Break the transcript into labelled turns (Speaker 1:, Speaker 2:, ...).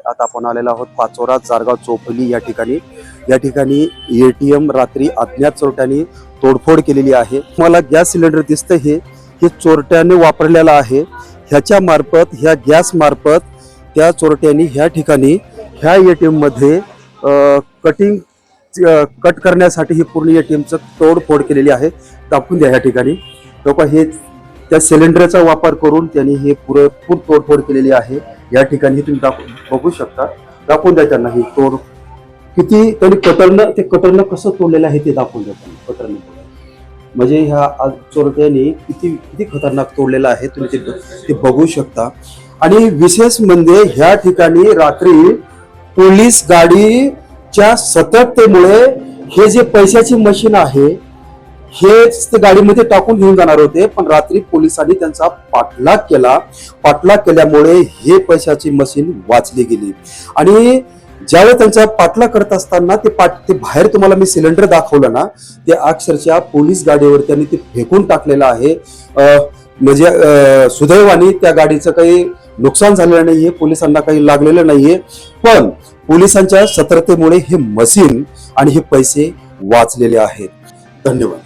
Speaker 1: आता आपण आलेलो आहोत पाचोरा जारगाव चौफुली या ठिकाणी एटीएम रात्री अज्ञात चोरट्यांनी तोडफोड केलेली आहे। मला गॅस सिलेंडर दिसतं हे चोरट्याने वापरलेला आहे। ह्या गॅस मार्फत त्या चोरट्यांनी ह्या ठिकाणी ह्या एटीएम मध्ये कट करण्यासाठी ही पूर्ण एटीएमचं तोडफोड केलेली आहे। दाखवून द्या ह्या ठिकाणी लोक हे त्या सिलेंडरचा वापर करून त्यांनी हे पुरेपूर तोडफोड केलेली आहे। या ठिकाणी तुम्ही बघू शकता, दाखवून द्या त्यांना ही तोड किती त्यांनी कटरनं कसं तोडलेलं आहे ते दाखवून द्या त्यांनी कटरनं। म्हणजे ह्या चोरट्यांनी किती खतरनाक तोडलेलं आहे तुम्ही ते बघू शकता। आणि विशेष म्हणजे ह्या ठिकाणी रात्री पोलीस गाडीच्या सतर्कतेमुळे हे जे पैशाची मशीन आहे हेच ते गाडीमध्ये टाकून घेऊन जाणार होते, पण रात्री पोलिसांनी त्यांचा पाठलाग केल्यामुळे हे पैशाची मशीन वाचली गेली। आणि ज्यावेळेस त्यांचा पाठलाग करत असताना ते बाहेर तुम्हाला मी सिलेंडर दाखवलं ना, ते अक्षरशः पोलीस गाडीवर त्यांनी ते फेकून टाकलेलं आहे। म्हणजे सुदैवाने त्या गाडीचं काही नुकसान झालेलं नाहीये, पोलिसांना काही लागलेलं नाहीये, पण पोलिसांच्या सतर्कतेमुळे हे मशीन आणि हे पैसे वाचलेले आहेत। धन्यवाद।